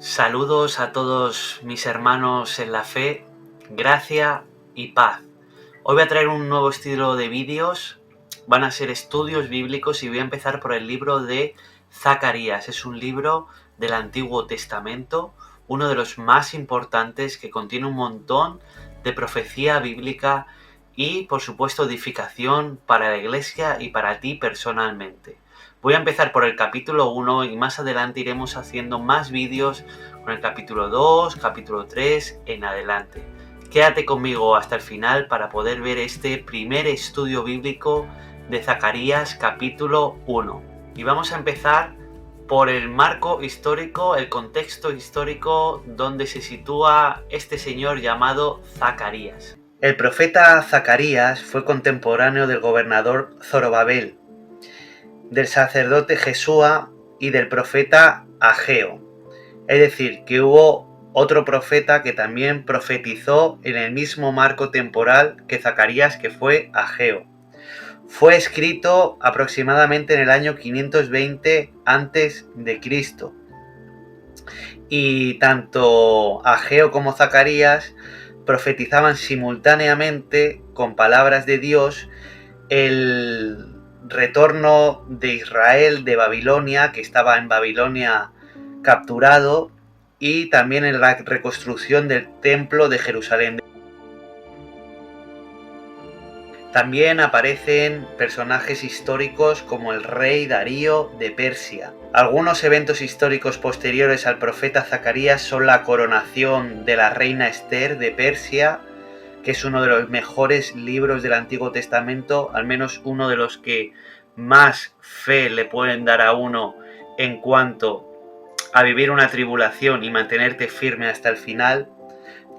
Saludos a todos mis hermanos en la fe, gracia y paz. Hoy voy a traer un nuevo estilo de vídeos, van a ser estudios bíblicos y voy a empezar por el libro de Zacarías. Es un libro del Antiguo Testamento, uno de los más importantes que contiene un montón de profecía bíblica y por supuesto edificación para la iglesia y para ti personalmente. Voy a empezar por el capítulo 1 y más adelante iremos haciendo más vídeos con el capítulo 2, capítulo 3 en adelante. Quédate conmigo hasta el final para poder ver este primer estudio bíblico de Zacarías capítulo 1. Y vamos a empezar por el marco histórico, el contexto histórico donde se sitúa este señor llamado Zacarías. El profeta Zacarías fue contemporáneo del gobernador Zorobabel, del sacerdote Jesúa y del profeta Ageo. Es decir, que hubo otro profeta que también profetizó en el mismo marco temporal que Zacarías, que fue Ageo. Fue escrito aproximadamente en el año 520 a.C. Y tanto Ageo como Zacarías profetizaban simultáneamente con palabras de Dios el retorno de Israel de Babilonia, que estaba en Babilonia capturado, y también en la reconstrucción del templo de Jerusalén. También aparecen personajes históricos como el rey Darío de Persia. Algunos eventos históricos posteriores al profeta Zacarías son la coronación de la reina Esther de Persia, que es uno de los mejores libros del Antiguo Testamento, al menos uno de los que más fe le pueden dar a uno en cuanto a vivir una tribulación y mantenerte firme hasta el final.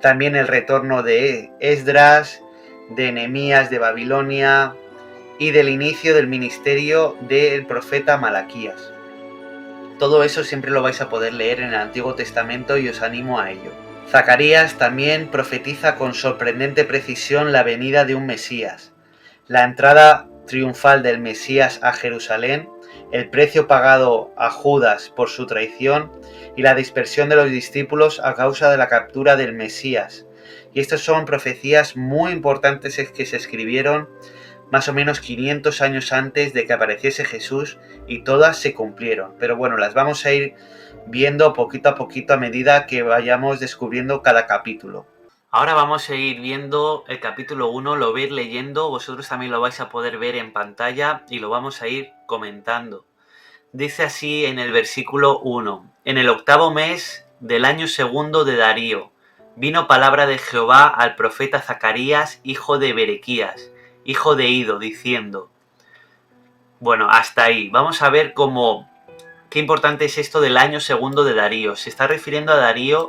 También el retorno de Esdras, de Nehemías de Babilonia y del inicio del ministerio del profeta Malaquías. Todo eso siempre lo vais a poder leer en el Antiguo Testamento y os animo a ello. Zacarías también profetiza con sorprendente precisión la venida de un Mesías, la entrada triunfal del Mesías a Jerusalén, el precio pagado a Judas por su traición y la dispersión de los discípulos a causa de la captura del Mesías. Y estas son profecías muy importantes que se escribieron más o menos 500 años antes de que apareciese Jesús, y todas se cumplieron. Pero bueno, las vamos a ir viendo poquito a poquito a medida que vayamos descubriendo cada capítulo. Ahora vamos a ir viendo el capítulo 1, lo vais leyendo, vosotros también lo vais a poder ver en pantalla y lo vamos a ir comentando. Dice así en el versículo 1: En el 8º mes del año segundo de Darío, vino palabra de Jehová al profeta Zacarías, hijo de Berequías, hijo de Ido, diciendo... Bueno, hasta ahí. Vamos a ver qué importante es esto del año segundo de Darío. Se está refiriendo a Darío,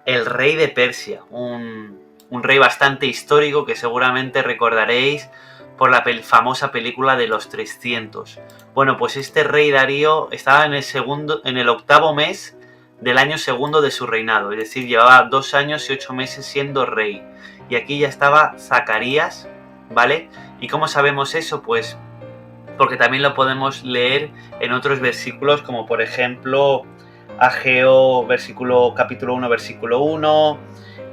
el rey de Persia, un rey bastante histórico que seguramente recordaréis por la famosa película de los 300. Bueno, pues este rey Darío estaba en el 8º mes del año segundo de su reinado, es decir, llevaba 2 años y 8 meses siendo rey. Y aquí ya estaba Zacarías, ¿vale? ¿Y cómo sabemos eso? Pues porque también lo podemos leer en otros versículos, como por ejemplo Ageo capítulo 1, versículo 1,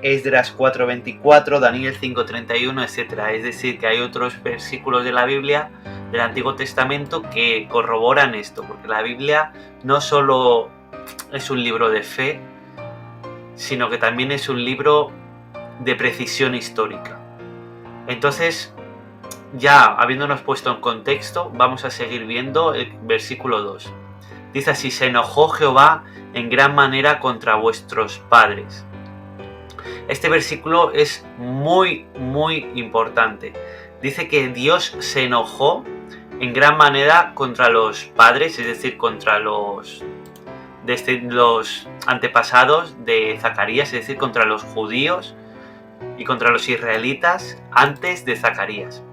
Esdras 4:24, Daniel 5:31, etc. Es decir, que hay otros versículos de la Biblia, del Antiguo Testamento, que corroboran esto, porque la Biblia no solo es un libro de fe, sino que también es un libro de precisión histórica. Entonces, ya habiéndonos puesto en contexto, vamos a seguir viendo el versículo 2. Dice así: se enojó Jehová en gran manera contra vuestros padres. Este versículo es muy, muy importante. Dice que Dios se enojó en gran manera contra los padres, es decir, contra los antepasados de Zacarías, es decir, contra los judíos y contra los israelitas antes de Zacarías.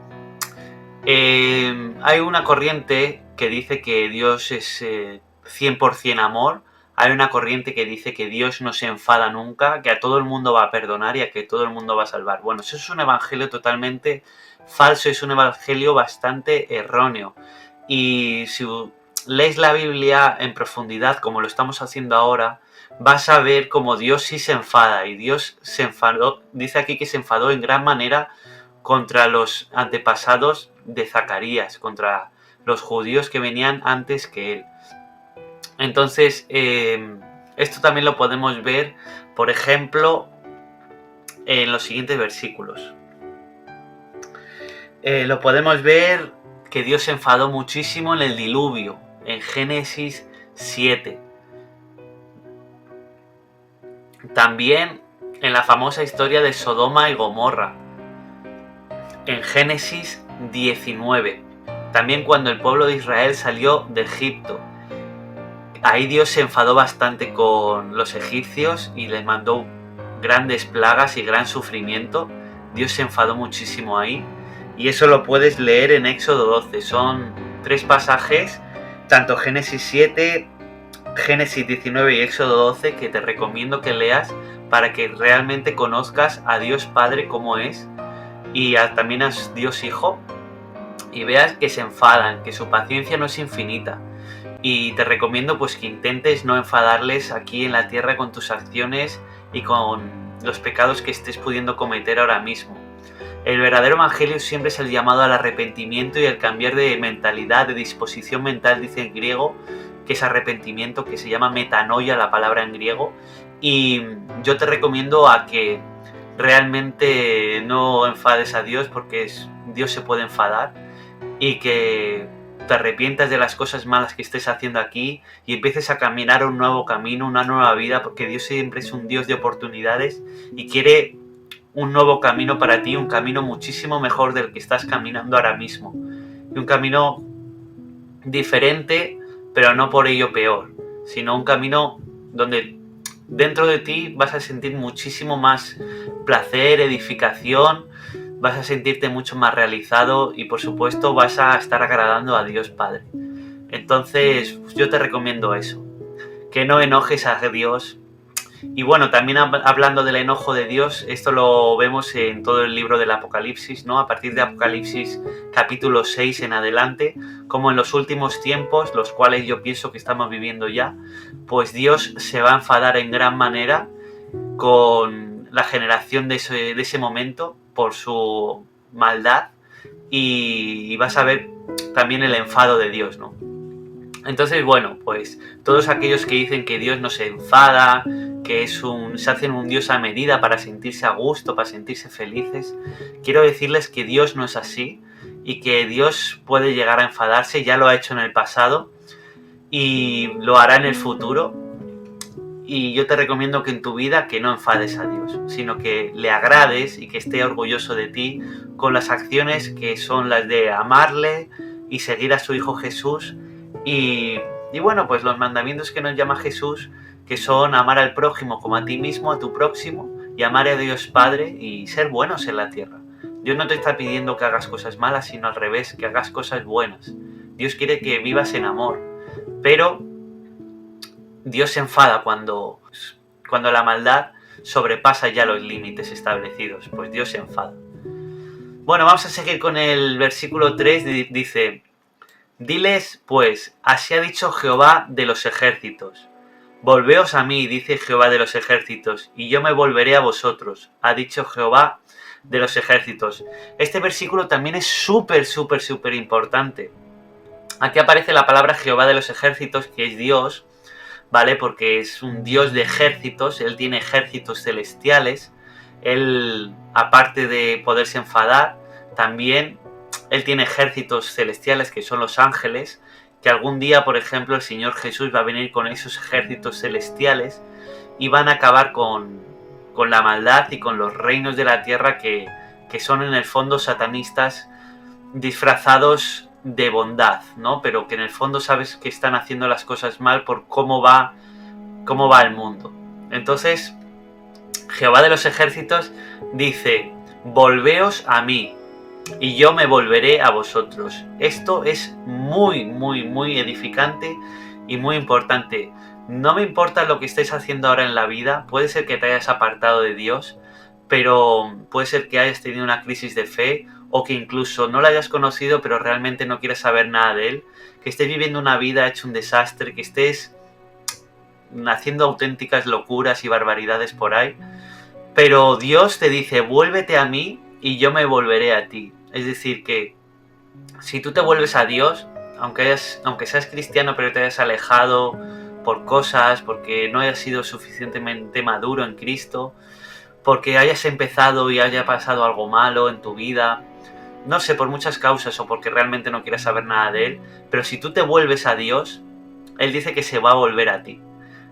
Hay una corriente que dice que Dios es 100% amor. Hay una corriente que dice que Dios no se enfada nunca, que a todo el mundo va a perdonar y a que todo el mundo va a salvar. Bueno, eso es un evangelio totalmente falso, es un evangelio bastante erróneo. Y si leéis la Biblia en profundidad, como lo estamos haciendo ahora, vas a ver como Dios sí se enfada, y Dios se enfadó, dice aquí que se enfadó en gran manera contra los antepasados de Zacarías, contra los judíos que venían antes que él. Entonces, esto también lo podemos ver, por ejemplo, en los siguientes versículos. Lo podemos ver que Dios se enfadó muchísimo en el diluvio, en Génesis 7. También en la famosa historia de Sodoma y Gomorra, en Génesis 19. También cuando el pueblo de Israel salió de Egipto. Ahí Dios se enfadó bastante con los egipcios y les mandó grandes plagas y gran sufrimiento. Dios se enfadó muchísimo ahí. Y eso lo puedes leer en Éxodo 12. Son 3 pasajes, tanto Génesis 7, Génesis 19 y Éxodo 12, que te recomiendo que leas para que realmente conozcas a Dios Padre como es y también a Dios Hijo, y veas que se enfadan, que su paciencia no es infinita. Y te recomiendo pues que intentes no enfadarles aquí en la tierra con tus acciones y con los pecados que estés pudiendo cometer ahora mismo. El verdadero evangelio siempre es el llamado al arrepentimiento y el cambiar de mentalidad, de disposición mental, dice en griego, que es arrepentimiento, que se llama metanoia, la palabra en griego. Y yo te recomiendo a que realmente no enfades a Dios, porque Dios se puede enfadar, y que te arrepientas de las cosas malas que estés haciendo aquí y empieces a caminar un nuevo camino, una nueva vida, porque Dios siempre es un Dios de oportunidades y quiere un nuevo camino para ti, un camino muchísimo mejor del que estás caminando ahora mismo. Y un camino diferente, pero no por ello peor, sino un camino donde dentro de ti vas a sentir muchísimo más placer, edificación, vas a sentirte mucho más realizado y por supuesto vas a estar agradando a Dios Padre. Entonces yo te recomiendo eso, que no enojes a Dios. Y bueno, también hablando del enojo de Dios, esto lo vemos en todo el libro del Apocalipsis, ¿no? A partir de Apocalipsis capítulo 6 en adelante, como en los últimos tiempos, los cuales yo pienso que estamos viviendo ya, pues Dios se va a enfadar en gran manera con la generación de ese momento por su maldad, y vas a ver también el enfado de Dios, ¿no? Entonces, bueno, pues todos aquellos que dicen que Dios no se enfada, que se hacen un Dios a medida para sentirse a gusto, para sentirse felices, quiero decirles que Dios no es así y que Dios puede llegar a enfadarse, ya lo ha hecho en el pasado y lo hará en el futuro. Y yo te recomiendo que en tu vida que no enfades a Dios, sino que le agrades y que esté orgulloso de ti con las acciones que son las de amarle y seguir a su Hijo Jesús. Y bueno, pues los mandamientos que nos llama Jesús, que son amar al prójimo como a ti mismo, a tu próximo, y amar a Dios Padre y ser buenos en la tierra. Dios no te está pidiendo que hagas cosas malas, sino al revés, que hagas cosas buenas. Dios quiere que vivas en amor, pero Dios se enfada cuando la maldad sobrepasa ya los límites establecidos, pues Dios se enfada. Bueno, vamos a seguir con el versículo 3, dice: diles, pues, así ha dicho Jehová de los ejércitos. Volveos a mí, dice Jehová de los ejércitos, y yo me volveré a vosotros, ha dicho Jehová de los ejércitos. Este versículo también es súper importante. Aquí aparece la palabra Jehová de los ejércitos, que es Dios, ¿vale? Porque es un Dios de ejércitos, Él tiene ejércitos celestiales, Él, aparte de poderse enfadar, también Él tiene ejércitos celestiales, que son los ángeles, que algún día, por ejemplo, el Señor Jesús va a venir con esos ejércitos celestiales y van a acabar con la maldad y con los reinos de la tierra que son en el fondo satanistas disfrazados de bondad, ¿no? Pero que en el fondo sabes que están haciendo las cosas mal por cómo va el mundo. Entonces, Jehová de los ejércitos dice: volveos a mí, y yo me volveré a vosotros. Esto es muy edificante y muy importante. No me importa lo que estés haciendo ahora en la vida, puede ser que te hayas apartado de Dios, pero puede ser que hayas tenido una crisis de fe, o que incluso no lo hayas conocido pero realmente no quieres saber nada de Él, que estés viviendo una vida hecha un desastre, que estés haciendo auténticas locuras y barbaridades por ahí. Pero Dios te dice, vuélvete a mí y yo me volveré a ti. Es decir, que si tú te vuelves a Dios, aunque seas cristiano pero te hayas alejado por cosas, porque no hayas sido suficientemente maduro en Cristo, porque hayas empezado y haya pasado algo malo en tu vida, no sé, por muchas causas o porque realmente no quieras saber nada de Él, pero si tú te vuelves a Dios, Él dice que se va a volver a ti.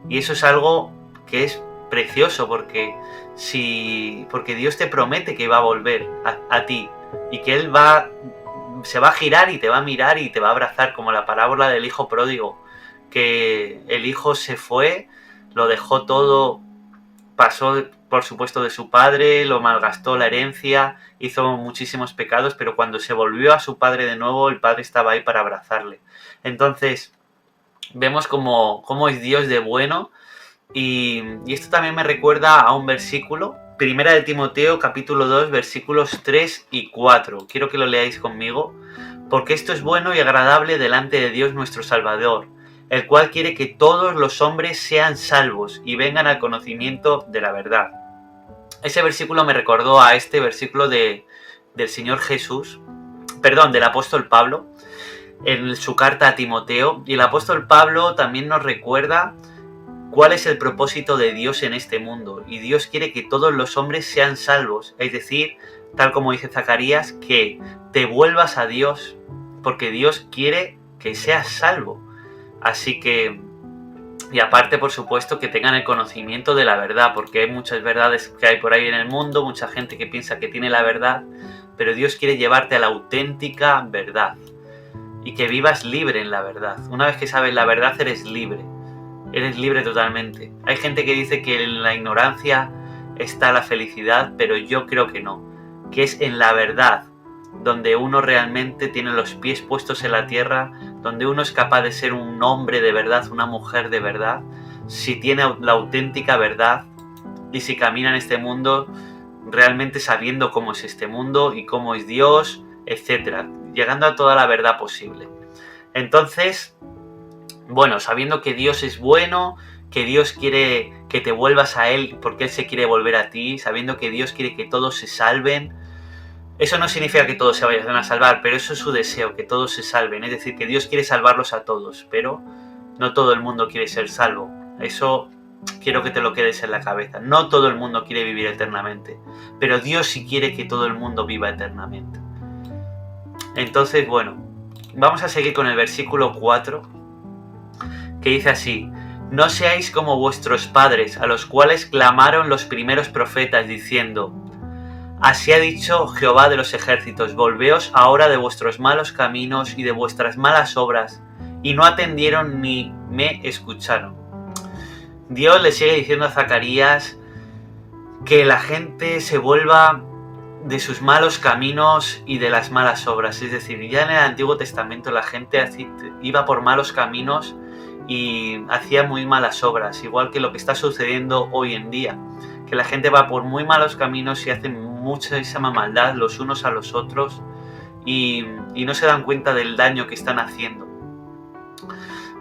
Y eso es algo que es precioso porque Dios te promete que va a volver a ti y que Él se va a girar y te va a mirar y te va a abrazar, como la parábola del hijo pródigo, que el hijo se fue, lo dejó todo, pasó por supuesto de su padre, lo malgastó la herencia, hizo muchísimos pecados, pero cuando se volvió a su padre de nuevo, el padre estaba ahí para abrazarle. Entonces vemos cómo es Dios de bueno. Y esto también me recuerda a un versículo, Primera de Timoteo, capítulo 2, versículos 3 y 4. Quiero que lo leáis conmigo, porque esto es bueno y agradable delante de Dios nuestro Salvador, el cual quiere que todos los hombres sean salvos y vengan al conocimiento de la verdad. Ese versículo me recordó a este versículo del Señor Jesús, perdón, del apóstol Pablo, en su carta a Timoteo. Y el apóstol Pablo también nos recuerda cuál es el propósito de Dios en este mundo. Y Dios quiere que todos los hombres sean salvos. Es decir, tal como dice Zacarías, que te vuelvas a Dios, porque Dios quiere que seas salvo. Así que, y aparte, por supuesto, que tengan el conocimiento de la verdad, porque hay muchas verdades que hay por ahí en el mundo, mucha gente que piensa que tiene la verdad, pero Dios quiere llevarte a la auténtica verdad y que vivas libre en la verdad. Una vez que sabes la verdad, eres libre totalmente. Hay gente que dice que en la ignorancia está la felicidad, pero yo creo que no, que es en la verdad donde uno realmente tiene los pies puestos en la tierra, donde uno es capaz de ser un hombre de verdad, una mujer de verdad, si tiene la auténtica verdad y si camina en este mundo realmente sabiendo cómo es este mundo y cómo es Dios, etcétera, llegando a toda la verdad posible. Entonces, bueno, sabiendo que Dios es bueno, que Dios quiere que te vuelvas a Él porque Él se quiere volver a ti, sabiendo que Dios quiere que todos se salven. Eso no significa que todos se vayan a salvar, pero eso es su deseo, que todos se salven. Es decir, que Dios quiere salvarlos a todos, pero no todo el mundo quiere ser salvo. Eso quiero que te lo quedes en la cabeza. No todo el mundo quiere vivir eternamente, pero Dios sí quiere que todo el mundo viva eternamente. Entonces, bueno, vamos a seguir con el versículo 4, que dice así: no seáis como vuestros padres, a los cuales clamaron los primeros profetas, diciendo: así ha dicho Jehová de los ejércitos, volveos ahora de vuestros malos caminos y de vuestras malas obras. Y no atendieron ni me escucharon. Dios le sigue diciendo a Zacarías que la gente se vuelva de sus malos caminos y de las malas obras. Es decir, ya en el Antiguo Testamento la gente iba por malos caminos y hacía muy malas obras, igual que lo que está sucediendo hoy en día, que la gente va por muy malos caminos y hace muchísima maldad los unos a los otros y no se dan cuenta del daño que están haciendo.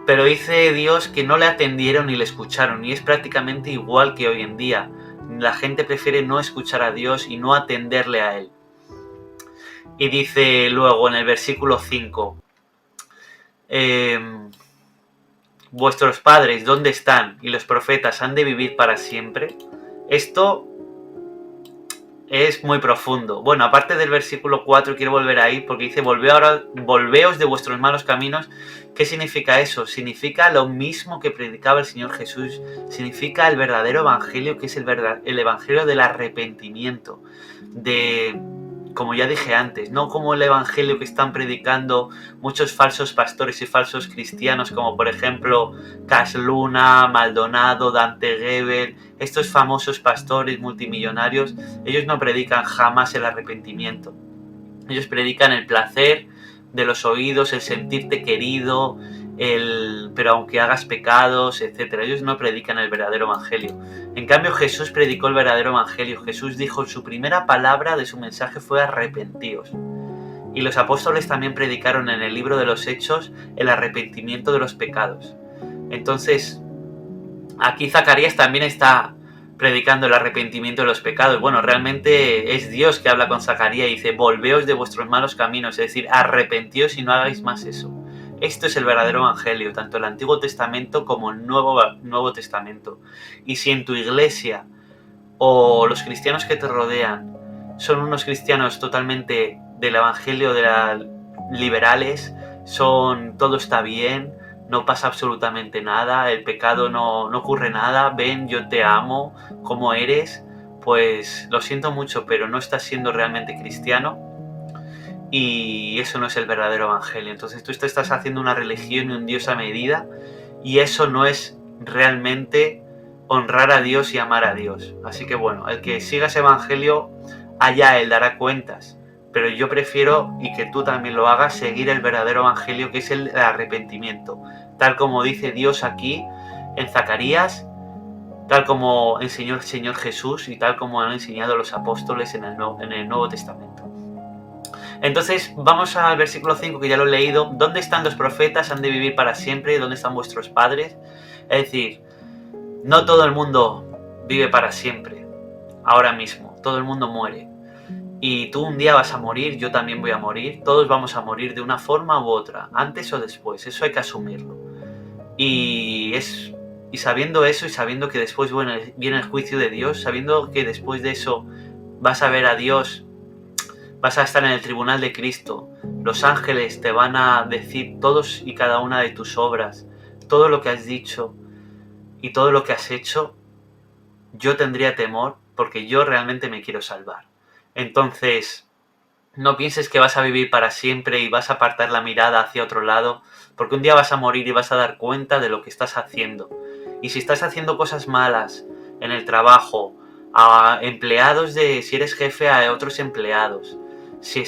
Pero dice Dios que no le atendieron ni le escucharon, y es prácticamente igual que hoy en día. La gente prefiere no escuchar a Dios y no atenderle a Él. Y dice luego en el versículo 5, vuestros padres, ¿dónde están? Y los profetas, ¿han de vivir para siempre? Esto es muy profundo. Bueno, aparte del versículo 4, quiero volver ahí porque dice: volveos de vuestros malos caminos. ¿Qué significa eso? Significa lo mismo que predicaba el Señor Jesús. Significa el verdadero evangelio, que es el evangelio del arrepentimiento. Como ya dije antes, no como el evangelio que están predicando muchos falsos pastores y falsos cristianos, como por ejemplo Cash Luna, Maldonado, Dante Gebel, estos famosos pastores multimillonarios. Ellos no predican jamás el arrepentimiento. Ellos predican el placer de los oídos, el sentirte querido, pero aunque hagas pecados, etc. Ellos no predican el verdadero evangelio. En cambio, Jesús predicó el verdadero evangelio. Jesús dijo, su primera palabra de su mensaje fue: arrepentíos. Y los apóstoles también predicaron en el libro de los Hechos el arrepentimiento de los pecados. Entonces, Aquí Zacarías también está predicando el arrepentimiento de los pecados. Bueno, realmente es Dios que habla con Zacarías y dice, volveos de vuestros malos caminos, es decir, arrepentíos y no hagáis más eso. Esto es el verdadero evangelio, tanto el Antiguo Testamento como el Nuevo Testamento. Y si en tu iglesia o los cristianos que te rodean son unos cristianos totalmente del evangelio de las liberales, son todo está bien, no pasa absolutamente nada, el pecado no ocurre nada, ven, yo te amo como eres, pues lo siento mucho, pero no estás siendo realmente cristiano y eso no es el verdadero evangelio. Entonces tú te estás haciendo una religión y un Dios a medida y eso no es realmente honrar a Dios y amar a Dios. Así que bueno, el que siga ese evangelio, allá él dará cuentas. Pero yo prefiero, y que tú también lo hagas, seguir el verdadero evangelio, que es el arrepentimiento. Tal como dice Dios aquí en Zacarías, tal como enseñó el Señor Jesús y tal como han enseñado los apóstoles en el Nuevo Testamento. Entonces vamos al versículo 5, que ya lo he leído. ¿Dónde están los profetas? ¿Han de vivir para siempre? ¿Dónde están vuestros padres? Es decir, no todo el mundo vive para siempre, ahora mismo. Todo el mundo muere. Y tú un día vas a morir, yo también voy a morir. Todos vamos a morir de una forma u otra, antes o después. Eso hay que asumirlo. Y sabiendo eso y sabiendo que después viene el juicio de Dios, sabiendo que después de eso vas a ver a Dios, vas a estar en el tribunal de Cristo, los ángeles te van a decir todos y cada una de tus obras, todo lo que has dicho y todo lo que has hecho, yo tendría temor porque yo realmente me quiero salvar. Entonces, no pienses que vas a vivir para siempre y vas a apartar la mirada hacia otro lado, porque un día vas a morir y vas a dar cuenta de lo que estás haciendo. Y si estás haciendo cosas malas en el trabajo, a empleados si eres jefe a otros empleados, si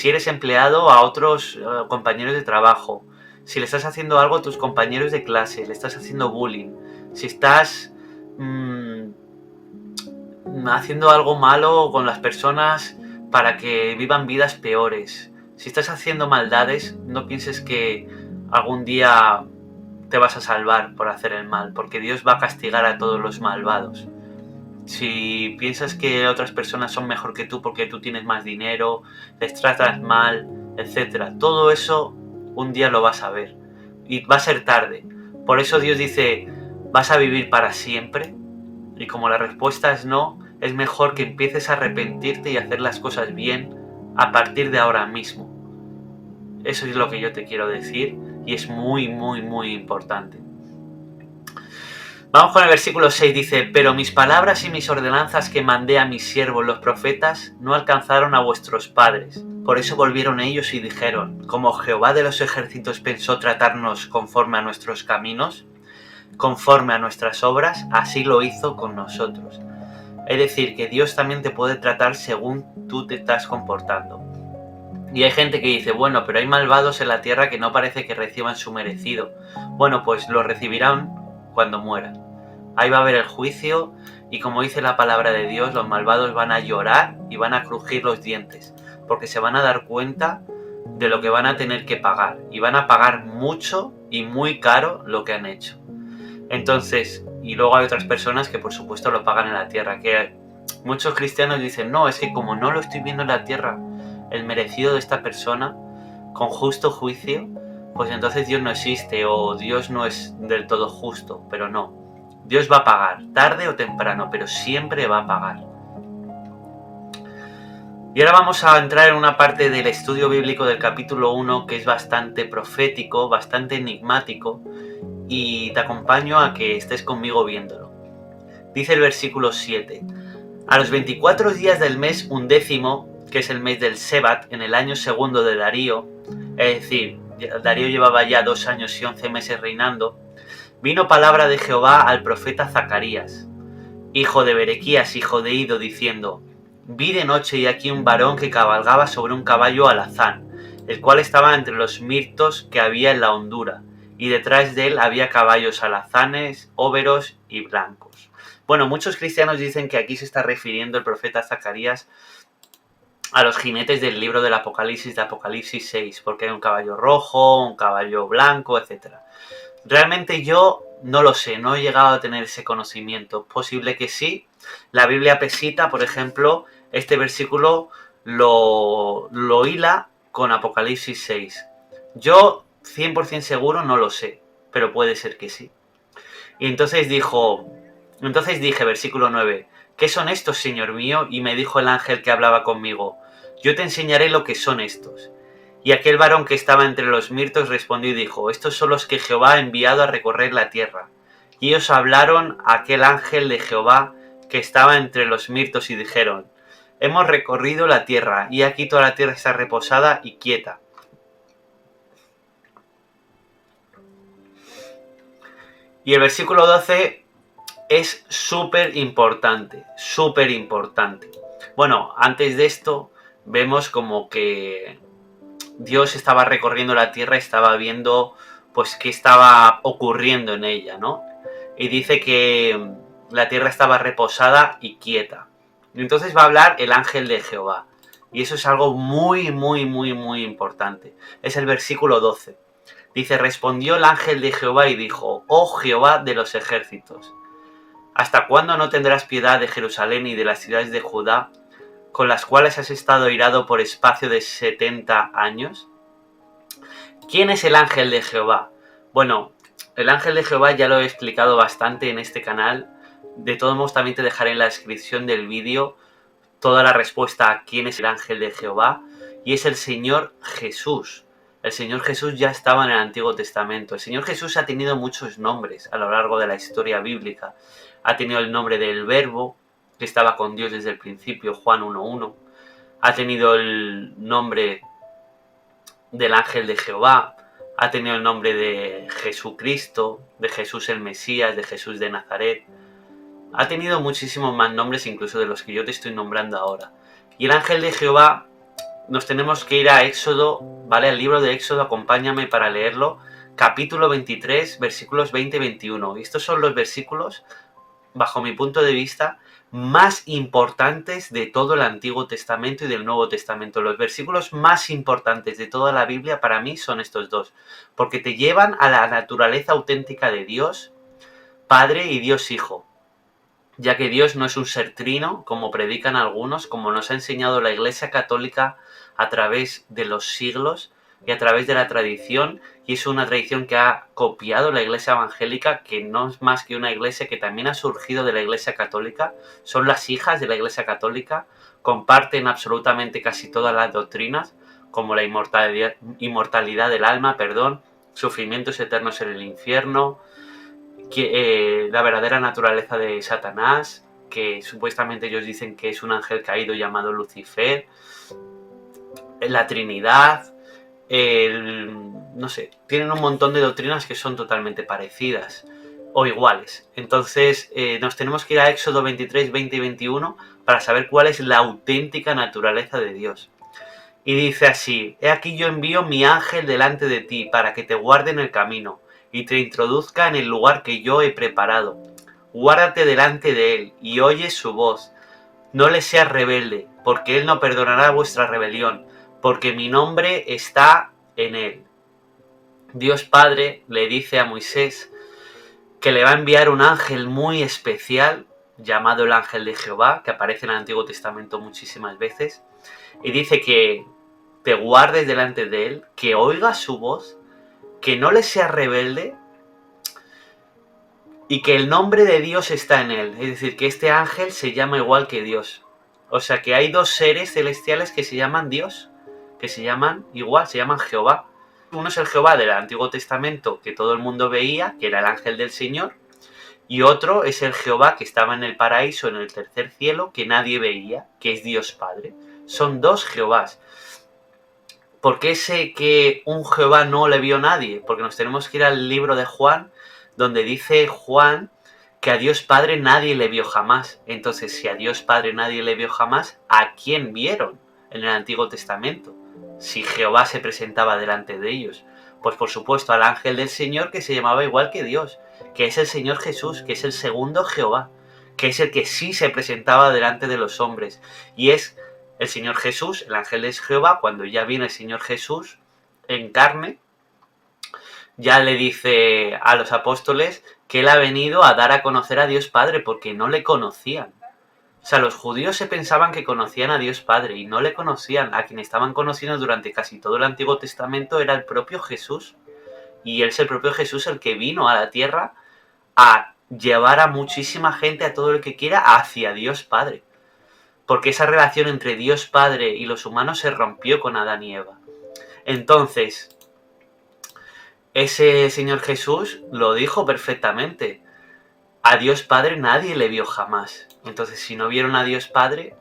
eres empleado a otros compañeros de trabajo, si le estás haciendo algo a tus compañeros de clase, le estás haciendo bullying, si estás haciendo algo malo con las personas para que vivan vidas peores, si estás haciendo maldades, no pienses que algún día te vas a salvar por hacer el mal, porque Dios va a castigar a todos los malvados. Si piensas que otras personas son mejor que tú porque tú tienes más dinero, les tratas mal, etcétera, todo eso un día lo vas a ver y va a ser tarde. Por eso Dios dice, ¿vas a vivir para siempre? Y como la respuesta es no, es mejor que empieces a arrepentirte y hacer las cosas bien a partir de ahora mismo. Eso es lo que yo te quiero decir y es muy, muy, muy importante. Vamos con el versículo 6, dice, pero mis palabras y mis ordenanzas que mandé a mis siervos los profetas no alcanzaron a vuestros padres. Por eso volvieron ellos y dijeron, como Jehová de los ejércitos pensó tratarnos conforme a nuestros caminos, conforme a nuestras obras, así lo hizo con nosotros. Es decir, que Dios también te puede tratar según tú te estás comportando. Y hay gente que dice, bueno, pero hay malvados en la tierra que no parece que reciban su merecido. Bueno, pues lo recibirán cuando mueran. Ahí va a haber el juicio y como dice la palabra de Dios, los malvados van a llorar y van a crujir los dientes, porque se van a dar cuenta de lo que van a tener que pagar. Y van a pagar mucho y muy caro lo que han hecho. Entonces, y luego hay otras personas que por supuesto lo pagan en la tierra, que muchos cristianos dicen, no, es que como no lo estoy viendo en la tierra, el merecido de esta persona, con justo juicio, pues entonces Dios no existe o Dios no es del todo justo, pero no. Dios va a pagar, tarde o temprano, pero siempre va a pagar. Y ahora vamos a entrar en una parte del estudio bíblico del capítulo 1 que es bastante profético, bastante enigmático, y te acompaño a que estés conmigo viéndolo. Dice el versículo 7, a los 24 días del mes 11, que es el mes del Sebat, en el año segundo de Darío, es decir, Darío llevaba ya 2 años y 11 meses reinando, vino palabra de Jehová al profeta Zacarías, hijo de Berequías, hijo de Ido, diciendo, vi de noche y aquí un varón que cabalgaba sobre un caballo alazán, el cual estaba entre los mirtos que había en la hondura, y detrás de él había caballos alazanes, óberos y blancos. Bueno, muchos cristianos dicen que aquí se está refiriendo el profeta Zacarías a los jinetes del libro del Apocalipsis, de Apocalipsis 6, porque hay un caballo rojo, un caballo blanco, etc. Realmente yo no lo sé, no he llegado a tener ese conocimiento. Posible que sí. La Biblia Pesita, por ejemplo, este versículo lo hila con Apocalipsis 6. Yo 100% seguro no lo sé, pero puede ser que sí. Y entonces dije, versículo 9, ¿qué son estos, Señor mío? Y me dijo el ángel que hablaba conmigo, yo te enseñaré lo que son estos. Y aquel varón que estaba entre los mirtos respondió y dijo, estos son los que Jehová ha enviado a recorrer la tierra. Y ellos hablaron a aquel ángel de Jehová que estaba entre los mirtos y dijeron, hemos recorrido la tierra, y aquí toda la tierra está reposada y quieta. Y el versículo 12 es súper importante, súper importante. Bueno, antes de esto vemos como que Dios estaba recorriendo la tierra, estaba viendo pues qué estaba ocurriendo en ella, ¿no? Y dice que la tierra estaba reposada y quieta. Y entonces va a hablar el ángel de Jehová. Y eso es algo muy, muy, muy, muy importante. Es el versículo 12. Dice, respondió el ángel de Jehová y dijo, oh Jehová de los ejércitos, ¿hasta cuándo no tendrás piedad de Jerusalén y de las ciudades de Judá, con las cuales has estado irado por espacio de 70 años? ¿Quién es el ángel de Jehová? Bueno, el ángel de Jehová ya lo he explicado bastante en este canal. De todos modos, también te dejaré en la descripción del vídeo toda la respuesta a quién es el ángel de Jehová. Y es el Señor Jesús. El Señor Jesús ya estaba en el Antiguo Testamento. El Señor Jesús ha tenido muchos nombres a lo largo de la historia bíblica. Ha tenido el nombre del Verbo, que estaba con Dios desde el principio, Juan 1:1. Ha tenido el nombre del ángel de Jehová, ha tenido el nombre de Jesucristo, de Jesús el Mesías, de Jesús de Nazaret. Ha tenido muchísimos más nombres incluso de los que yo te estoy nombrando ahora. Y el ángel de Jehová, nos tenemos que ir a Éxodo, ¿vale? Al libro de Éxodo, acompáñame para leerlo. Capítulo 23, versículos 20 y 21. Estos son los versículos, bajo mi punto de vista, más importantes de todo el Antiguo Testamento y del Nuevo Testamento. Los versículos más importantes de toda la Biblia para mí son estos dos, porque te llevan a la naturaleza auténtica de Dios Padre y Dios Hijo, ya que Dios no es un ser trino, como predican algunos, como nos ha enseñado la Iglesia Católica a través de los siglos y a través de la tradición, y es una tradición que ha copiado la Iglesia Evangélica, que no es más que una iglesia que también ha surgido de la Iglesia Católica, son las hijas de la Iglesia Católica, comparten absolutamente casi todas las doctrinas, como la inmortalidad del alma, sufrimientos eternos en el infierno, la verdadera naturaleza de Satanás, que supuestamente ellos dicen que es un ángel caído llamado Lucifer, la Trinidad, no sé, tienen un montón de doctrinas que son totalmente parecidas o iguales. Entonces nos tenemos que ir a Éxodo 23, 20 y 21 para saber cuál es la auténtica naturaleza de Dios. Y dice así, he aquí yo envío mi ángel delante de ti para que te guarde en el camino y te introduzca en el lugar que yo he preparado. Guárdate delante de él y oye su voz. No le seas rebelde, porque él no perdonará vuestra rebelión, porque mi nombre está en él. Dios Padre le dice a Moisés que le va a enviar un ángel muy especial, llamado el ángel de Jehová, que aparece en el Antiguo Testamento muchísimas veces, y dice que te guardes delante de él, que oigas su voz, que no le seas rebelde y que el nombre de Dios está en él. Es decir, que este ángel se llama igual que Dios. O sea que hay dos seres celestiales que se llaman Dios, que se llaman igual, se llaman Jehová. Uno es el Jehová del Antiguo Testamento que todo el mundo veía, que era el ángel del Señor, y otro es el Jehová que estaba en el paraíso, en el tercer cielo, que nadie veía, que es Dios Padre. Son dos Jehovás. ¿Por qué sé que un Jehová no le vio nadie? Porque nos tenemos que ir al libro de Juan, donde dice Juan que a Dios Padre nadie le vio jamás. Entonces, si a Dios Padre nadie le vio jamás, ¿a quién vieron en el Antiguo Testamento? Si Jehová se presentaba delante de ellos. Pues por supuesto al ángel del Señor, que se llamaba igual que Dios, que es el Señor Jesús, que es el segundo Jehová, que es el que sí se presentaba delante de los hombres. Y es el Señor Jesús, el ángel de Jehová, cuando ya viene el Señor Jesús en carne, ya le dice a los apóstoles que él ha venido a dar a conocer a Dios Padre porque no le conocían. O sea, los judíos se pensaban que conocían a Dios Padre y no le conocían. A quien estaban conociendo durante casi todo el Antiguo Testamento era el propio Jesús. Y es el propio Jesús el que vino a la tierra a llevar a muchísima gente, a todo el que quiera, hacia Dios Padre. Porque esa relación entre Dios Padre y los humanos se rompió con Adán y Eva. Entonces, ese Señor Jesús lo dijo perfectamente. A Dios Padre nadie le vio jamás. Entonces, si no vieron a Dios Padre,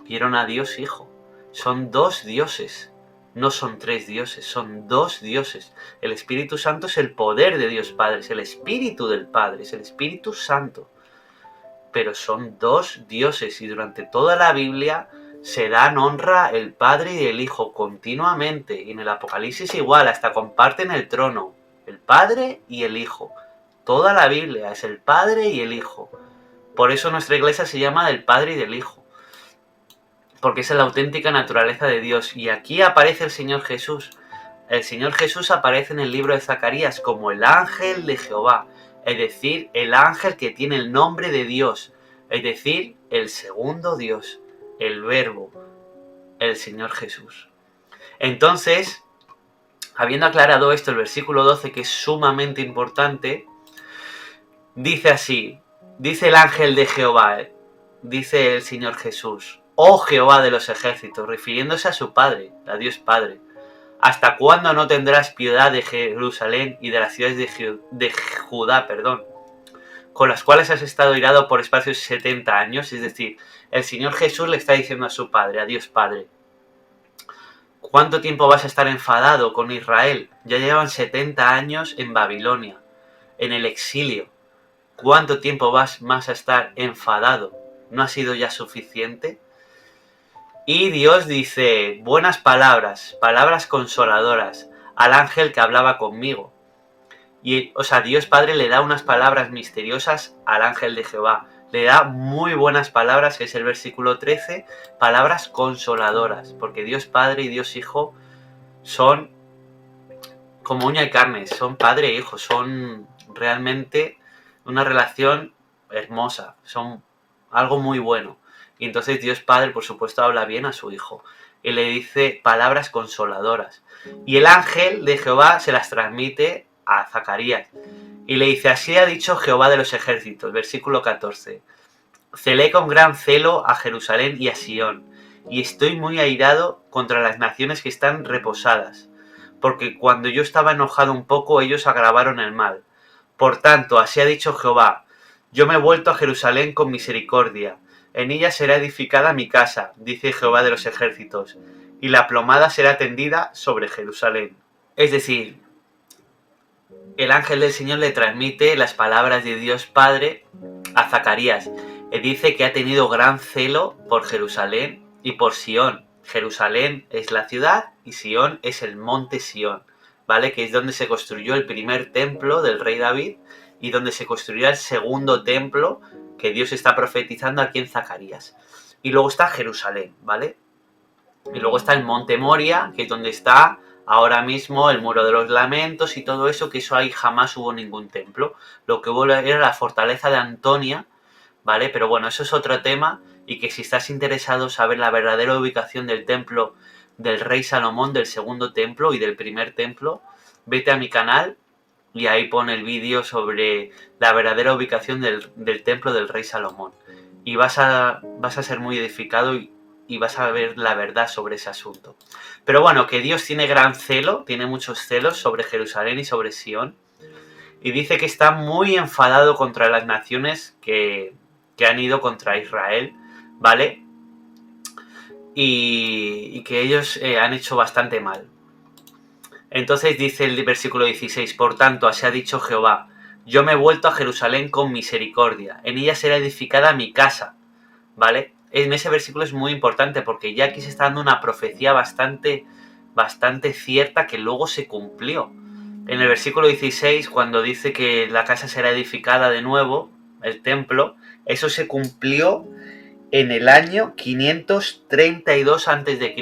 vieron a Dios Hijo. Son dos dioses. No son tres dioses, son dos dioses. El Espíritu Santo es el poder de Dios Padre, es el Espíritu del Padre, es el Espíritu Santo. Pero son dos dioses y durante toda la Biblia se dan honra el Padre y el Hijo continuamente. Y en el Apocalipsis igual, hasta comparten el trono, el Padre y el Hijo. Toda la Biblia es el Padre y el Hijo. Por eso nuestra iglesia se llama del Padre y del Hijo. Porque es la auténtica naturaleza de Dios. Y aquí aparece el Señor Jesús. El Señor Jesús aparece en el libro de Zacarías como el ángel de Jehová. Es decir, el ángel que tiene el nombre de Dios. Es decir, el segundo Dios. El Verbo. El Señor Jesús. Entonces, habiendo aclarado esto, el versículo 12, que es sumamente importante, dice así. Dice el ángel de Jehová. Dice el Señor Jesús. Oh Jehová de los ejércitos, refiriéndose a su Padre, a Dios Padre. ¿Hasta cuándo no tendrás piedad de Jerusalén y de las ciudades de Judá, con las cuales has estado irado por espacios de 70 años? Es decir, el Señor Jesús le está diciendo a su Padre, a Dios Padre, ¿cuánto tiempo vas a estar enfadado con Israel? Ya llevan 70 años en Babilonia, en el exilio. ¿Cuánto tiempo vas más a estar enfadado? ¿No ha sido ya suficiente? Y Dios dice buenas palabras, palabras consoladoras al ángel que hablaba conmigo. Y, o sea, Dios Padre le da unas palabras misteriosas al ángel de Jehová. Le da muy buenas palabras, que es el versículo 13, palabras consoladoras. Porque Dios Padre y Dios Hijo son como uña y carne, son padre e hijo, son realmente una relación hermosa, son algo muy bueno. Y entonces Dios Padre, por supuesto, habla bien a su Hijo y le dice palabras consoladoras. Y el ángel de Jehová se las transmite a Zacarías y le dice, así ha dicho Jehová de los ejércitos, versículo 14. Celé con gran celo a Jerusalén y a Sión, y estoy muy airado contra las naciones que están reposadas, porque cuando yo estaba enojado un poco, ellos agravaron el mal. Por tanto, así ha dicho Jehová, yo me he vuelto a Jerusalén con misericordia, en ella será edificada mi casa, dice Jehová de los ejércitos, y la plomada será tendida sobre Jerusalén. Es decir, el ángel del Señor le transmite las palabras de Dios Padre a Zacarías. Él dice que ha tenido gran celo por Jerusalén y por Sión. Jerusalén es la ciudad y Sión es el monte Sión, ¿vale? Que es donde se construyó el primer templo del rey David y donde se construirá el segundo templo que Dios está profetizando aquí en Zacarías. Y luego está Jerusalén, ¿vale? Y luego está el monte Moria, que es donde está ahora mismo el muro de los lamentos y todo eso, que eso ahí jamás hubo ningún templo. Lo que hubo era la fortaleza de Antonia, ¿vale? Pero bueno, eso es otro tema y que si estás interesado en saber la verdadera ubicación del templo del rey Salomón, del segundo templo y del primer templo, vete a mi canal y ahí pone el vídeo sobre la verdadera ubicación del templo del rey Salomón. Y vas a ser muy edificado y vas a ver la verdad sobre ese asunto. Pero bueno, que Dios tiene gran celo, tiene muchos celos sobre Jerusalén y sobre Sión. Y dice que está muy enfadado contra las naciones que han ido contra Israel, ¿vale? Y que ellos han hecho bastante mal. Entonces dice el versículo 16, por tanto, así ha dicho Jehová, yo me he vuelto a Jerusalén con misericordia, en ella será edificada mi casa, ¿vale? En ese versículo es muy importante porque ya aquí se está dando una profecía bastante cierta que luego se cumplió. En el versículo 16, cuando dice que la casa será edificada de nuevo, el templo, eso se cumplió en el año 532 a.C.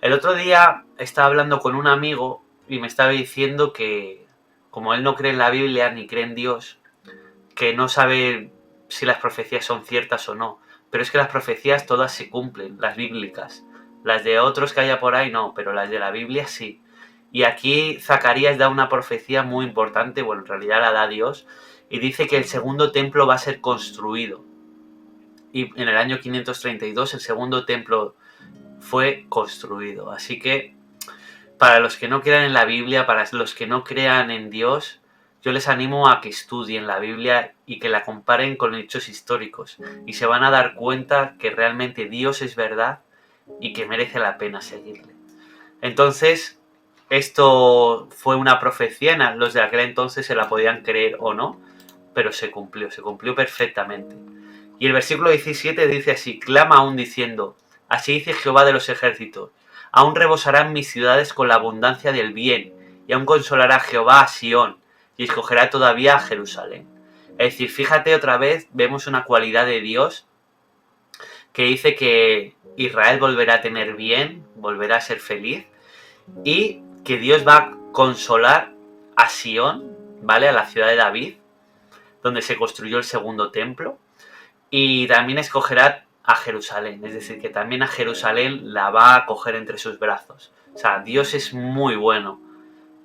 El otro día estaba hablando con un amigo y me estaba diciendo que como él no cree en la Biblia ni cree en Dios, que no sabe si las profecías son ciertas o no. Pero es que las profecías todas se cumplen, las bíblicas. Las de otros que haya por ahí no, pero las de la Biblia sí. Y aquí Zacarías da una profecía muy importante, bueno, en realidad la da Dios, y dice que el segundo templo va a ser construido. Y en el año 532 el segundo templo fue construido. Así que para los que no crean en la Biblia, para los que no crean en Dios, yo les animo a que estudien la Biblia y que la comparen con hechos históricos. Y se van a dar cuenta que realmente Dios es verdad y que merece la pena seguirle. Entonces, esto fue una profecía, los de aquel entonces se la podían creer o no, pero se cumplió perfectamente. Y el versículo 17 dice así: clama aún diciendo, así dice Jehová de los ejércitos, aún rebosarán mis ciudades con la abundancia del bien, y aún consolará Jehová a Sión, y escogerá todavía a Jerusalén. Es decir, fíjate otra vez, vemos una cualidad de Dios que dice que Israel volverá a tener bien, volverá a ser feliz, y que Dios va a consolar a Sión, ¿vale? A la ciudad de David, donde se construyó el segundo templo, y también escogerá a Jerusalén, es decir, que también a Jerusalén la va a coger entre sus brazos. O sea, Dios es muy bueno.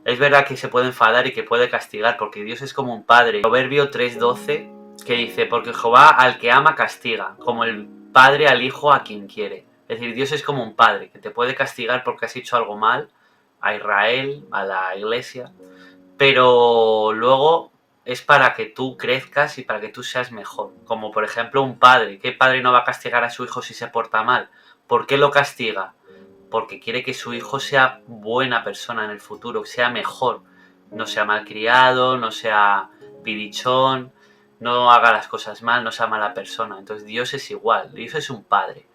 Es verdad que se puede enfadar y que puede castigar, porque Dios es como un padre. Proverbio 3:12, que dice, porque Jehová al que ama castiga, como el padre al hijo a quien quiere. Es decir, Dios es como un padre, que te puede castigar porque has hecho algo mal, a Israel, a la iglesia, pero luego es para que tú crezcas y para que tú seas mejor. Como por ejemplo un padre. ¿Qué padre no va a castigar a su hijo si se porta mal? ¿Por qué lo castiga? Porque quiere que su hijo sea buena persona en el futuro, sea mejor. No sea malcriado, no sea pidichón, no haga las cosas mal, no sea mala persona. Entonces Dios es igual, Dios es un padre.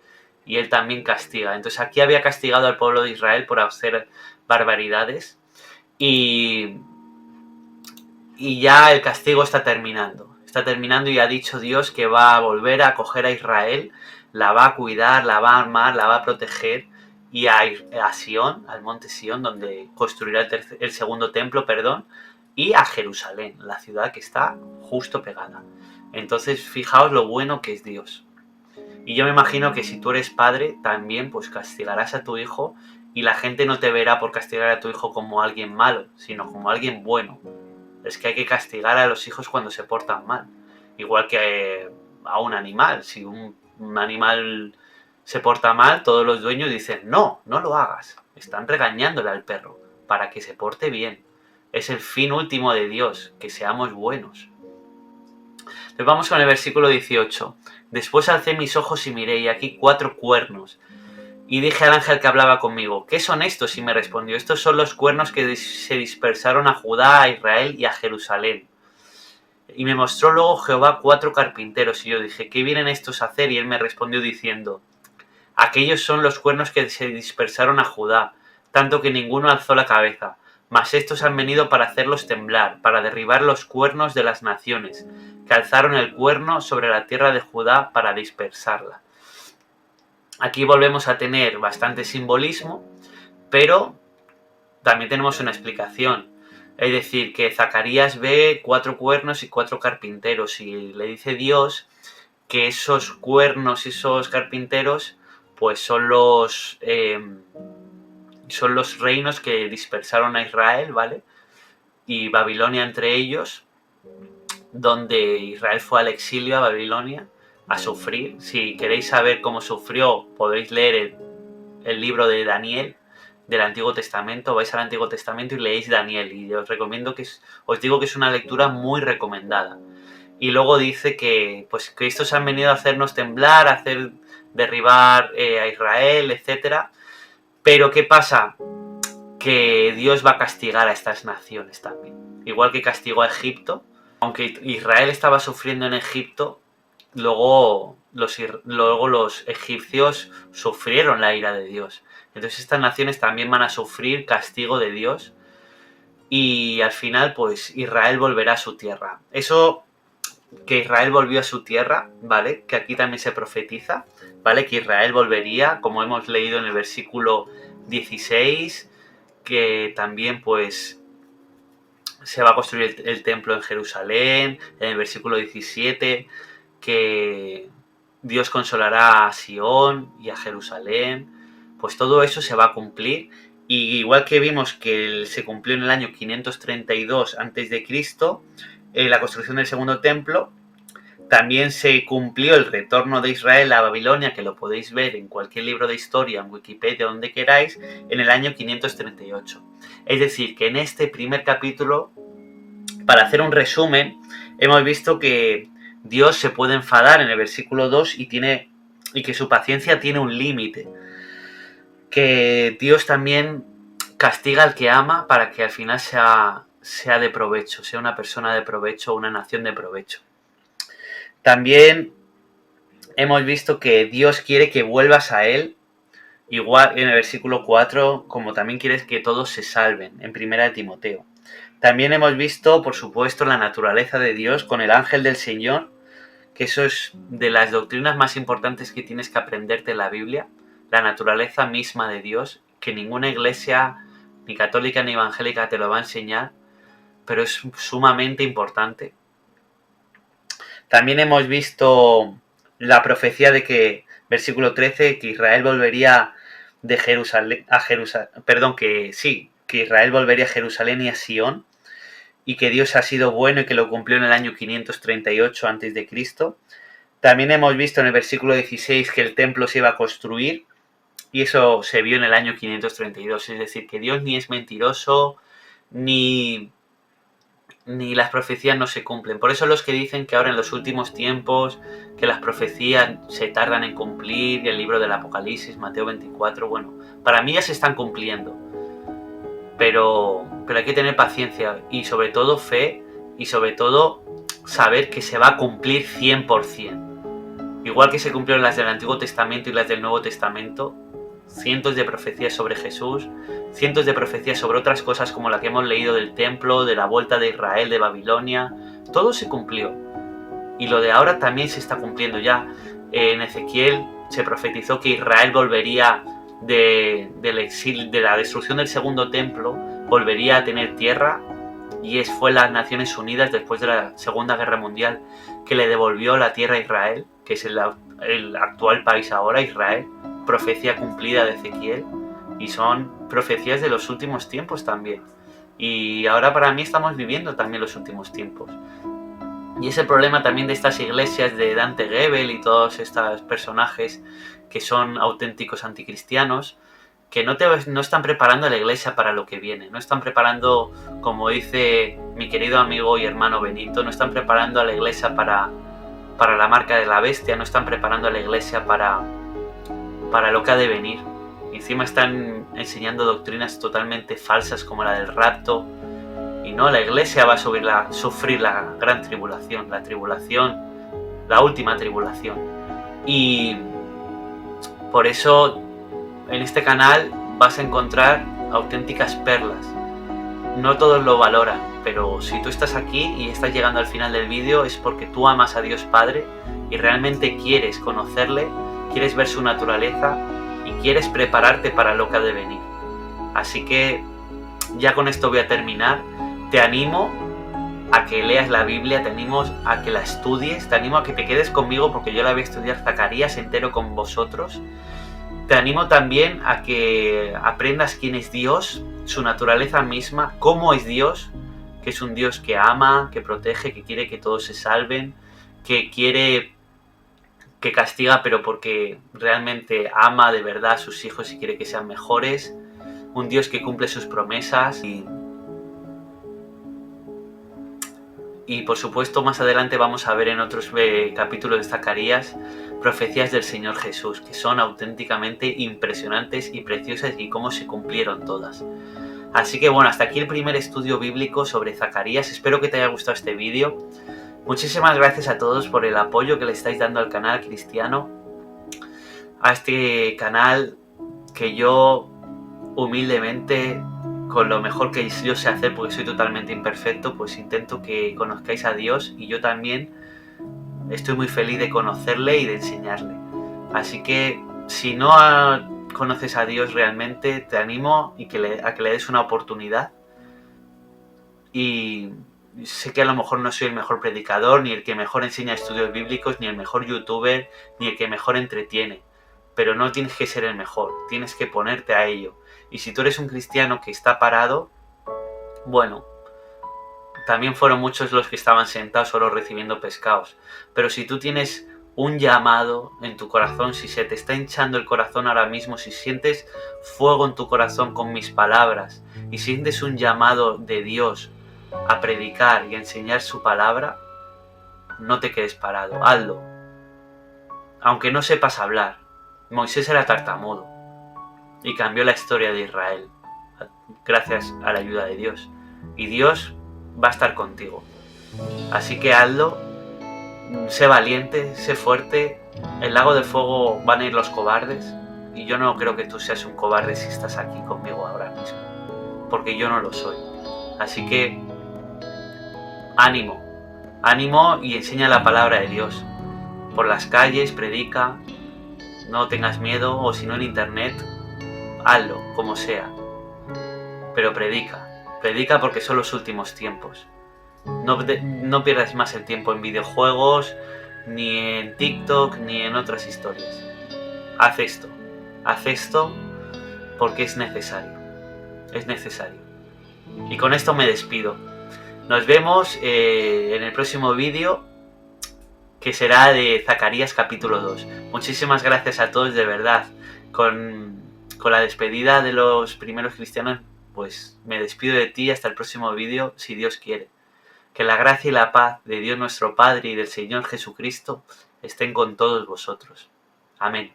Y él también castiga. Entonces aquí había castigado al pueblo de Israel por hacer barbaridades. Y ya el castigo está terminando. Está terminando y ha dicho Dios que va a volver a coger a Israel, la va a cuidar, la va a armar, la va a proteger, y a Sión, al monte Sión, donde construirá el segundo templo, perdón, y a Jerusalén, la ciudad que está justo pegada. Entonces, fijaos lo bueno que es Dios. Y yo me imagino que si tú eres padre, también pues castigarás a tu hijo, y la gente no te verá por castigar a tu hijo como alguien malo, sino como alguien bueno. Es que hay que castigar a los hijos cuando se portan mal. Igual que a un animal. Si un animal se porta mal, todos los dueños dicen, no, no lo hagas. Están regañándole al perro para que se porte bien. Es el fin último de Dios, que seamos buenos. Entonces vamos con el versículo 18. Después alcé mis ojos y miré, y aquí 4 cuernos. Y dije al ángel que hablaba conmigo, ¿qué son estos? Y me respondió, estos son los cuernos que se dispersaron a Judá, a Israel y a Jerusalén. Y me mostró luego Jehová 4 carpinteros, y yo dije, ¿qué vienen estos a hacer? Y él me respondió diciendo, aquellos son los cuernos que se dispersaron a Judá, tanto que ninguno alzó la cabeza, mas estos han venido para hacerlos temblar, para derribar los cuernos de las naciones, que alzaron el cuerno sobre la tierra de Judá para dispersarla. Aquí volvemos a tener bastante simbolismo, pero también tenemos una explicación. Es decir, que Zacarías ve 4 cuernos y 4 carpinteros, y le dice Dios que esos cuernos y esos carpinteros pues son los reinos que dispersaron a Israel, ¿vale? Y Babilonia entre ellos, donde Israel fue al exilio a Babilonia a sufrir. Si queréis saber cómo sufrió, podéis leer el libro de Daniel del Antiguo Testamento. Vais al Antiguo Testamento y leéis Daniel, y os recomiendo os digo que es una lectura muy recomendada. Y luego dice que estos han venido a hacernos temblar, a hacer derribar a Israel, etcétera. Pero ¿qué pasa? Que Dios va a castigar a estas naciones también. Igual que castigó a Egipto. Aunque Israel estaba sufriendo en Egipto, luego los egipcios sufrieron la ira de Dios. Entonces estas naciones también van a sufrir castigo de Dios, y al final pues Israel volverá a su tierra. Eso, que Israel volvió a su tierra, ¿vale? Que aquí también se profetiza, ¿vale? Que Israel volvería, como hemos leído en el versículo 16, que también pues se va a construir el templo en Jerusalén, en el versículo 17, que Dios consolará a Sion y a Jerusalén, pues todo eso se va a cumplir. Y igual que vimos que se cumplió en el año 532 a.C., la construcción del segundo templo, también se cumplió el retorno de Israel a Babilonia, que lo podéis ver en cualquier libro de historia, en Wikipedia, donde queráis, en el año 538. Es decir, que en este primer capítulo, para hacer un resumen, hemos visto que Dios se puede enfadar en el versículo 2 y que su paciencia tiene un límite. Que Dios también castiga al que ama para que al final sea de provecho, sea una persona de provecho, una nación de provecho. También hemos visto que Dios quiere que vuelvas a Él, igual en el versículo 4, como también quieres que todos se salven, en 1 Timoteo. También hemos visto, por supuesto, la naturaleza de Dios con el ángel del Señor, que eso es de las doctrinas más importantes que tienes que aprenderte en la Biblia, la naturaleza misma de Dios, que ninguna iglesia, ni católica ni evangélica, te lo va a enseñar, pero es sumamente importante. También hemos visto la profecía de que, versículo 13, que Israel volvería de Jerusalén a Jerusalén, que Israel volvería a Jerusalén y a Sion, y que Dios ha sido bueno y que lo cumplió en el año 538 a.C. También hemos visto en el versículo 16 que el templo se iba a construir, y eso se vio en el año 532, es decir, que Dios ni es mentiroso, ni las profecías no se cumplen. Por eso los que dicen que ahora en los últimos tiempos, que las profecías se tardan en cumplir, el libro del Apocalipsis, Mateo 24, bueno, para mí ya se están cumpliendo. Pero hay que tener paciencia y sobre todo fe y sobre todo saber que se va a cumplir 100%. Igual que se cumplieron las del Antiguo Testamento y las del Nuevo Testamento, cientos de profecías sobre Jesús, cientos de profecías sobre otras cosas como la que hemos leído del templo, de la vuelta de Israel de Babilonia, todo se cumplió. Y lo de ahora también se está cumpliendo ya. En Ezequiel se profetizó que Israel volvería del exilio, de la destrucción del segundo templo, volvería a tener tierra, y fue las Naciones Unidas después de la Segunda Guerra Mundial que le devolvió la tierra a Israel, que es el actual país ahora, Israel. Profecía cumplida de Ezequiel, y son profecías de los últimos tiempos también, y ahora para mí estamos viviendo también los últimos tiempos. Y es el problema también de estas iglesias de Dante Gebel y todos estos personajes que son auténticos anticristianos, que no están preparando a la iglesia para lo que viene, no están preparando, como dice mi querido amigo y hermano Benito, no están preparando a la iglesia para la marca de la bestia, no están preparando a la iglesia para lo que ha de venir. Encima están enseñando doctrinas totalmente falsas como la del rapto. Y no, la iglesia va a sufrir la gran tribulación, la última tribulación. Y por eso en este canal vas a encontrar auténticas perlas. No todos lo valoran, pero si tú estás aquí y estás llegando al final del vídeo es porque tú amas a Dios Padre y realmente quieres conocerle, quieres ver su naturaleza y quieres prepararte para lo que ha de venir. Así que ya con esto voy a terminar. Te animo a que leas la Biblia, te animo a que la estudies, te animo a que te quedes conmigo porque yo la voy a estudiar Zacarías entero con vosotros. Te animo también a que aprendas quién es Dios, su naturaleza misma, cómo es Dios, que es un Dios que ama, que protege, que quiere que todos se salven, que castiga pero porque realmente ama de verdad a sus hijos y quiere que sean mejores, un Dios que cumple sus promesas y por supuesto más adelante vamos a ver en otros capítulos de Zacarías profecías del Señor Jesús que son auténticamente impresionantes y preciosas y cómo se cumplieron todas. Así que bueno, hasta aquí el primer estudio bíblico sobre Zacarías. Espero que te haya gustado este vídeo. Muchísimas gracias a todos por el apoyo que le estáis dando al canal cristiano, a este canal que yo humildemente, con lo mejor que yo sé hacer, porque soy totalmente imperfecto, pues intento que conozcáis a Dios y yo también estoy muy feliz de conocerle y de enseñarle. Así que si no conoces a Dios realmente, te animo a que le des una oportunidad. Y sé que a lo mejor no soy el mejor predicador, ni el que mejor enseña estudios bíblicos, ni el mejor youtuber, ni el que mejor entretiene. Pero no tienes que ser el mejor, tienes que ponerte a ello. Y si tú eres un cristiano que está parado, bueno, también fueron muchos los que estaban sentados solo recibiendo pescados. Pero si tú tienes un llamado en tu corazón, si se te está hinchando el corazón ahora mismo, si sientes fuego en tu corazón con mis palabras y sientes un llamado de Dios a predicar y a enseñar su palabra, no te quedes parado, hazlo. Aunque no sepas hablar, Moisés era tartamudo y cambió la historia de Israel gracias a la ayuda de Dios. Y Dios va a estar contigo. Así que hazlo, sé valiente, sé fuerte. El lago de fuego van a ir los cobardes y yo no creo que tú seas un cobarde si estás aquí conmigo ahora mismo, porque yo no lo soy. Así que ánimo, ánimo y enseña la palabra de Dios. Por las calles, predica, no tengas miedo, o si no en internet, hazlo, como sea. Pero predica porque son los últimos tiempos. No pierdas más el tiempo en videojuegos, ni en TikTok, ni en otras historias. Haz esto porque es necesario. Es necesario. Y con esto me despido. Nos vemos en el próximo vídeo, que será de Zacarías capítulo 2. Muchísimas gracias a todos, de verdad. Con la despedida de los primeros cristianos, pues me despido de ti hasta el próximo vídeo, si Dios quiere. Que la gracia y la paz de Dios nuestro Padre y del Señor Jesucristo estén con todos vosotros. Amén.